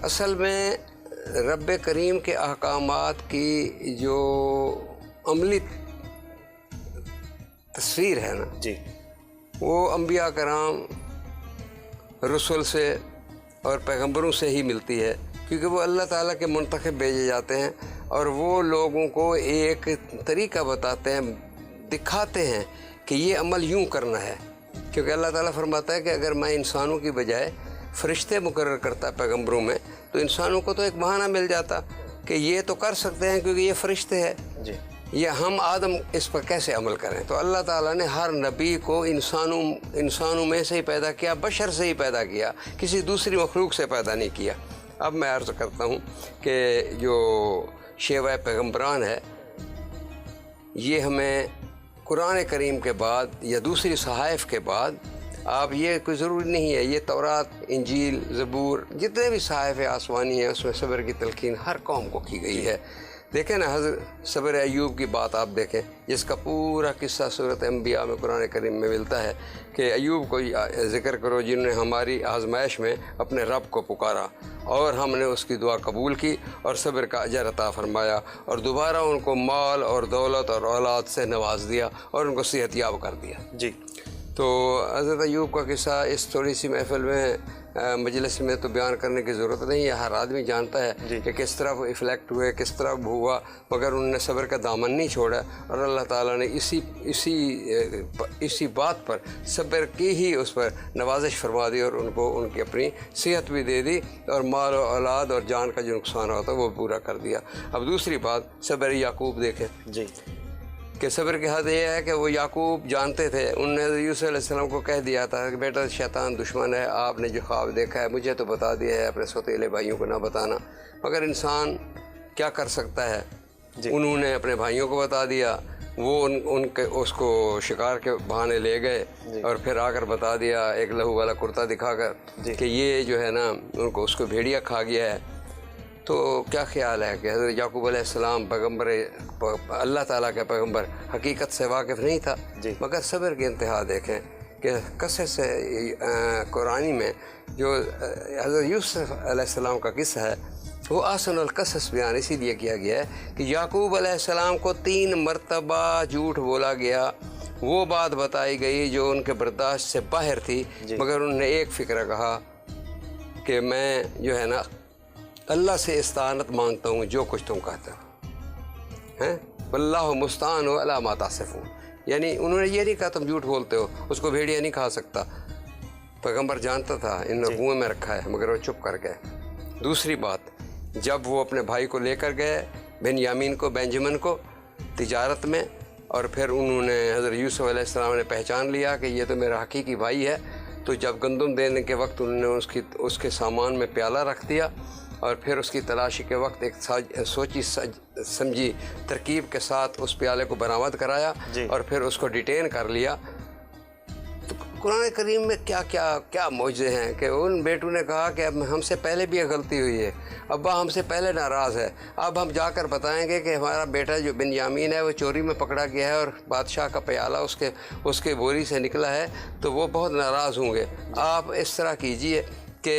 اصل میں رب کریم کے احکامات کی جو عملی تصویر ہے نا جی، وہ انبیاء کرام رسول سے اور پیغمبروں سے ہی ملتی ہے، کیونکہ وہ اللہ تعالیٰ کے منتخب بھیجے جاتے ہیں اور وہ لوگوں کو ایک طریقہ بتاتے ہیں، دکھاتے ہیں کہ یہ عمل یوں کرنا ہے. کیونکہ اللہ تعالیٰ فرماتا ہے کہ اگر میں انسانوں کی بجائے فرشتے مقرر کرتا پیغمبروں میں تو انسانوں کو تو ایک بہانہ مل جاتا کہ یہ تو کر سکتے ہیں کیونکہ یہ فرشتے ہیں، جی، یہ ہم آدم اس پر کیسے عمل کریں. تو اللہ تعالیٰ نے ہر نبی کو انسانوں میں سے ہی پیدا کیا، بشر سے ہی پیدا کیا، کسی دوسری مخلوق سے پیدا نہیں کیا. اب میں عرض کرتا ہوں کہ جو شیوہ پیغمبران ہے یہ ہمیں قرآن کریم کے بعد یا دوسری صحائف کے بعد، آپ یہ کوئی ضروری نہیں ہے، یہ تورات، انجیل، زبور، جتنے بھی صحائف آسمانی ہیں اس میں صبر کی تلقین ہر قوم کو کی گئی ہے. دیکھیں نا حضرت صبر ایوب کی بات آپ دیکھیں، جس کا پورا قصہ سورۃ انبیاء میں قرآن کریم میں ملتا ہے کہ ایوب کو ذکر کرو جنہوں نے ہماری آزمائش میں اپنے رب کو پکارا اور ہم نے اس کی دعا قبول کی اور صبر کا اجر عطا فرمایا اور دوبارہ ان کو مال اور دولت اور اولاد سے نواز دیا اور ان کو صحت یاب کر دیا. جی، تو حضرت ایوب کا قصہ اس تھوڑی سی محفل میں مجلس میں تو بیان کرنے کی ضرورت نہیں ہے، ہر آدمی جانتا ہے کہ کس طرح وہ افلیکٹ ہوئے، کس طرح ہوا، مگر انہوں نے صبر کا دامن نہیں چھوڑا اور اللہ تعالیٰ نے اسی بات پر صبر کی ہی اس پر نوازش فرما دی اور ان کو ان کی اپنی صحت بھی دے دی اور مال و اولاد اور جان کا جو نقصان ہوتا ہے وہ پورا کر دیا. اب دوسری بات صبر یعقوب دیکھیں جی، کہ صبر کی حد یہ ہے کہ وہ یعقوب جانتے تھے، انہوں نے یوسف علیہ السلام کو کہہ دیا تھا کہ بیٹا شیطان دشمن ہے، آپ نے جو خواب دیکھا ہے مجھے تو بتا دیا ہے، اپنے سوتیلے بھائیوں کو نہ بتانا. مگر انسان کیا کر سکتا ہے، انہوں نے اپنے بھائیوں کو بتا دیا، وہ ان کے اس کو شکار کے بہانے لے گئے اور پھر آ کر بتا دیا ایک لہو والا کرتا دکھا کر کہ یہ جو ہے نا ان کو اس کو بھیڑیا کھا گیا ہے. تو کیا خیال ہے کہ حضرت یعقوب علیہ السلام پیغمبر اللہ تعالیٰ کے پیغمبر حقیقت سے واقف نہیں تھا، مگر صبر کی انتہا دیکھیں کہ قصے سے قرآنی میں جو حضرت یوسف علیہ السلام کا قصہ ہے وہ آسن القصص بیان اسی لیے کیا گیا ہے کہ یعقوب علیہ السلام کو 3 مرتبہ جھوٹ بولا گیا، وہ بات بتائی گئی جو ان کے برداشت سے باہر تھی، مگر انہوں نے ایک فکرہ کہا کہ میں جو ہے نا اللہ سے استعانت مانگتا ہوں جو کچھ تم کہتے ہو، واللہ مستعان علی ما تصفون. یعنی انہوں نے یہ نہیں کہا تم جھوٹ بولتے ہو، اس کو بھیڑیا نہیں کھا سکتا. پیغمبر جانتا تھا انہوں نے کنویں میں رکھا ہے مگر وہ چپ کر گئے. دوسری بات، جب وہ اپنے بھائی کو لے کر گئے بینجامن کو تجارت میں، اور پھر انہوں نے حضرت یوسف علیہ السلام نے پہچان لیا کہ یہ تو میرا حقیقی بھائی ہے، تو جب گندم دینے کے وقت انہوں نے اس کے سامان میں پیالہ رکھ دیا اور پھر اس کی تلاشی کے وقت ایک سوچی سمجھی ترکیب کے ساتھ اس پیالے کو برآمد کرایا اور پھر اس کو ڈیٹین کر لیا. تو قرآن کریم میں کیا معجزے ہیں کہ ان بیٹوں نے کہا کہ اب ہم سے پہلے بھی غلطی ہوئی ہے، ابا ہم سے پہلے ناراض ہے، اب ہم جا کر بتائیں گے کہ ہمارا بیٹا جو بنیامین ہے وہ چوری میں پکڑا گیا ہے اور بادشاہ کا پیالہ اس کے بوری سے نکلا ہے، تو وہ بہت ناراض ہوں گے. آپ اس طرح کیجئے کہ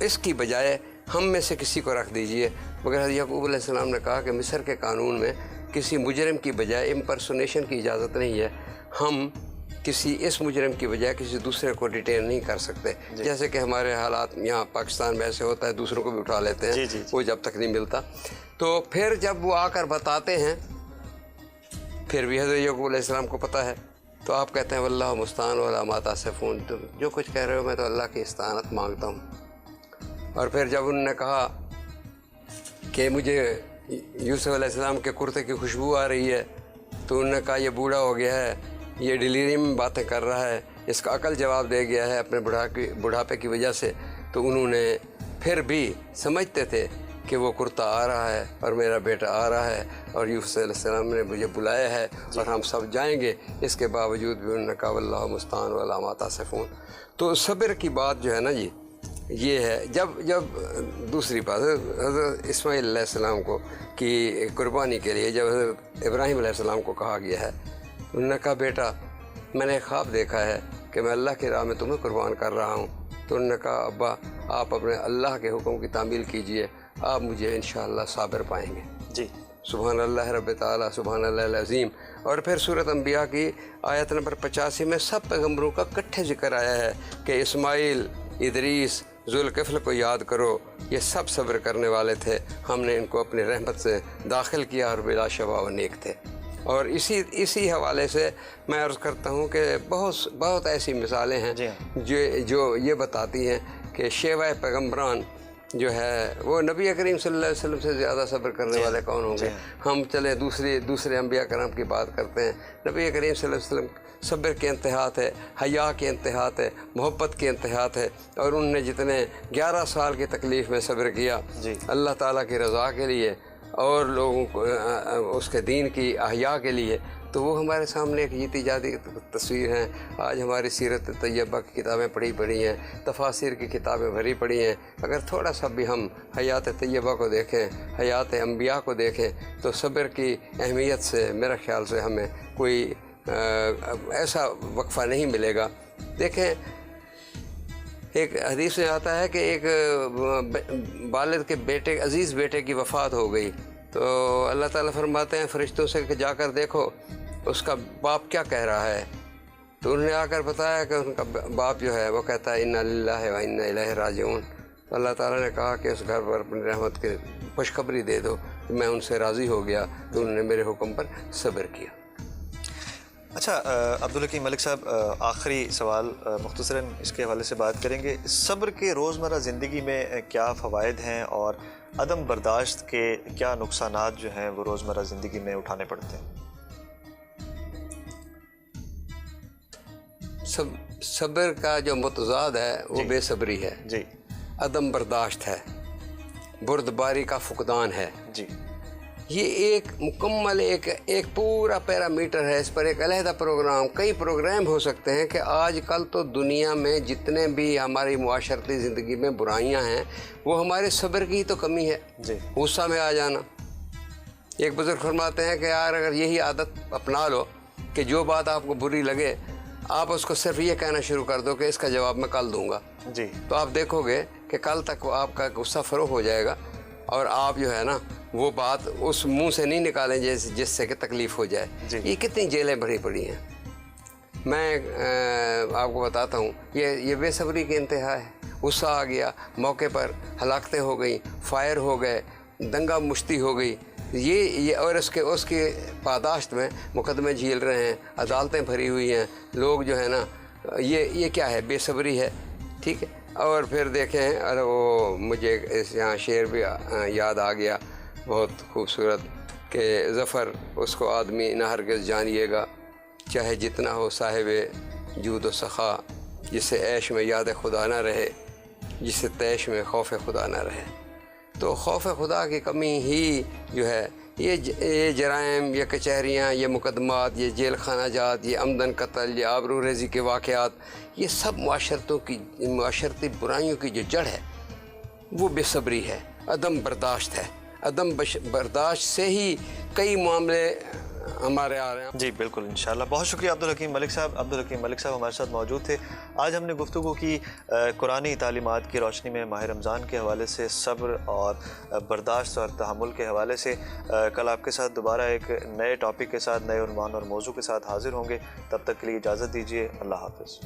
اس کی بجائے ہم میں سے کسی کو رکھ دیجئے. مگر حضرت یعقوب علیہ السلام نے کہا کہ مصر کے قانون میں کسی مجرم کی بجائے امپرسونیشن کی اجازت نہیں ہے، ہم اس مجرم کی بجائے کسی دوسرے کو ڈیٹین نہیں کر سکتے. جیسے کہ ہمارے حالات یہاں پاکستان میں ایسے ہوتا ہے، دوسروں کو بھی اٹھا لیتے ہیں وہ جب تک نہیں ملتا. تو پھر جب وہ آ کر بتاتے ہیں پھر بھی حضرت یعقوب علیہ السلام کو پتہ ہے، تو آپ کہتے ہیں واللہ مستعان علی ما تصفون، تو جو کچھ کہہ رہے ہو میں تو اللہ کی استعانت مانگتا ہوں. اور پھر جب انہوں نے کہا کہ مجھے یوسف علیہ السلام کے کرتے کی خوشبو آ رہی ہے، تو انہوں نے کہا یہ بوڑھا ہو گیا ہے، یہ ڈیلیریم میں باتیں کر رہا ہے، اس کا عقل جواب دے گیا ہے اپنے بڑھاپے کی وجہ سے. تو انہوں نے پھر بھی سمجھتے تھے کہ وہ کرتا آ رہا ہے اور میرا بیٹا آ رہا ہے اور یوسف علیہ السلام نے مجھے بلایا ہے اور ہم سب جائیں گے. اس کے باوجود بھی انہوں نے کہا واللہ مستعان علی ما تصفون. تو صبر کی بات جو ہے نا جی یہ ہے. جب دوسری بات حضرت اسماعیل علیہ السلام کو کی قربانی کے لیے جب حضرت ابراہیم علیہ السلام کو کہا گیا ہے، انہوں نے کہا بیٹا میں نے خواب دیکھا ہے کہ میں اللہ کی راہ میں تمہیں قربان کر رہا ہوں. تو انہوں نے کہا ابا آپ اپنے اللہ کے حکم کی تعمیل کیجئے، آپ مجھے انشاءاللہ صابر پائیں گے۔ جی سبحان اللہ رب تعالیٰ، سبحان اللہ العظیم۔ اور پھر سورۃ انبیاء کی آیت نمبر 85 میں سب پیغمبروں کا کٹھے ذکر آیا ہے کہ اسماعیل، ادریس، ذوالکفل کو یاد کرو، یہ سب صبر کرنے والے تھے، ہم نے ان کو اپنی رحمت سے داخل کیا اور بلا شبہ و نیک تھے۔ اور اسی حوالے سے میں عرض کرتا ہوں کہ بہت ایسی مثالیں ہیں جو یہ بتاتی ہیں کہ شیوہ پیغمبران جو ہے وہ نبی کریم صلی اللہ علیہ وسلم سے زیادہ صبر کرنے والے کون ہوں گے؟ ہم چلے دوسرے انبیاء کرام کی بات کرتے ہیں، نبی کریم صلی اللہ علیہ وسلم صبر کے انتہا تھے، حیا کے انتہا تھے، محبت کے انتہا تھے، اور انہوں نے جتنے 11 سال کی تکلیف میں صبر کیا اللہ تعالیٰ کی رضا کے لیے اور لوگوں کو اس کے دین کی احیا کے لیے، تو وہ ہمارے سامنے ایک ایجادی تصویر ہیں۔ آج ہماری سیرت طیبہ کی کتابیں پڑھی ہیں، تفاسیر کی کتابیں بھری پڑی ہیں، اگر تھوڑا سا بھی ہم حیات طیبہ کو دیکھیں، حیات انبیاء کو دیکھیں، تو صبر کی اہمیت سے میرے خیال سے ہمیں کوئی ایسا وقفہ نہیں ملے گا۔ دیکھیں، ایک حدیث میں آتا ہے کہ ایک والد کے بیٹے، عزیز بیٹے کی وفات ہو گئی، تو اللہ تعالیٰ فرماتے ہیں فرشتوں سے کہ جا کر دیکھو اس کا باپ کیا کہہ رہا ہے۔ تو انہوں نے آ کر بتایا کہ ان کا باپ جو ہے وہ کہتا ہے انا للہ و انا الیہ راجعون۔ تو اللہ تعالیٰ نے کہا کہ اس گھر پر اپنی رحمت کی خوشخبری دے دو کہ میں ان سے راضی ہو گیا، تو انہوں نے میرے حکم پر صبر کیا۔ اچھا عبدالحکیم ملک صاحب، آخری سوال مختصراً اس کے حوالے سے بات کریں گے، صبر کے روزمرہ زندگی میں کیا فوائد ہیں اور عدم برداشت کے کیا نقصانات جو ہیں وہ روزمرہ زندگی میں اٹھانے پڑتے ہیں؟ صبر کا جو متضاد ہے وہ بے صبری ہے، جی، عدم برداشت ہے، بردباری کا فقدان ہے۔ جی، یہ ایک مکمل ایک پورا پیرامیٹر ہے، اس پر ایک علیحدہ کئی پروگرام ہو سکتے ہیں کہ آج کل تو دنیا میں جتنے بھی ہماری معاشرتی زندگی میں برائیاں ہیں وہ ہمارے صبر کی تو کمی ہے، غصہ میں آ جانا۔ ایک بزرگ فرماتے ہیں کہ یار اگر یہی عادت اپنا لو کہ جو بات آپ کو بری لگے آپ اس کو صرف یہ کہنا شروع کر دو کہ اس کا جواب میں کل دوں گا، جی، تو آپ دیکھو گے کہ کل تک آپ کا غصہ فروغ ہو جائے گا، اور آپ جو ہے نا وہ بات اس منہ سے نہیں نکالیں جس سے کہ تکلیف ہو جائے۔ یہ کتنی جیلیں بھری پڑی ہیں، میں آپ کو بتاتا ہوں، یہ بے صبری کی انتہا ہے۔ غصہ آ گیا، موقع پر ہلاکتیں ہو گئیں، فائر ہو گئے، دنگا مشتی ہو گئی، یہ اور اس کے پاداشت میں مقدمے جھیل رہے ہیں، عدالتیں بھری ہوئی ہیں، لوگ جو ہے نا یہ کیا ہے؟ بے صبری ہے، ٹھیک ہے۔ اور پھر دیکھیں، اور وہ مجھے یہاں شعر بھی یاد آ گیا بہت خوبصورت کہ ظفر اس کو آدمی نہ ہرگز جانیے گا چاہے جتنا ہو صاحب جود و سخا، جسے عیش میں یاد خدا نہ رہے، جسے تیش میں خوف خدا نہ رہے۔ تو خوف خدا کی کمی ہی جو ہے یہ جرائم، یہ کچہریاں، یہ مقدمات، یہ جیل خانہ جات، یہ آمدن قتل، یہ آبرو ریزی کے واقعات، یہ سب معاشرتی برائیوں کی جو جڑ ہے وہ بے صبری ہے، عدم برداشت ہے۔ عدم برداشت سے ہی کئی معاملے ہمارے آ رہے ہیں۔ جی بالکل، انشاءاللہ۔ بہت شکریہ عبدالحکیم ملک صاحب۔ عبدالحکیم ملک صاحب ہمارے ساتھ موجود تھے۔ آج ہم نے گفتگو کی قرآنی تعلیمات کی روشنی میں ماہ رمضان کے حوالے سے، صبر اور برداشت اور تحمل کے حوالے سے۔ کل آپ کے ساتھ دوبارہ ایک نئے ٹاپک کے ساتھ، نئے عنوان اور موضوع کے ساتھ حاضر ہوں گے۔ تب تک کے لیے اجازت دیجیے، اللہ حافظ۔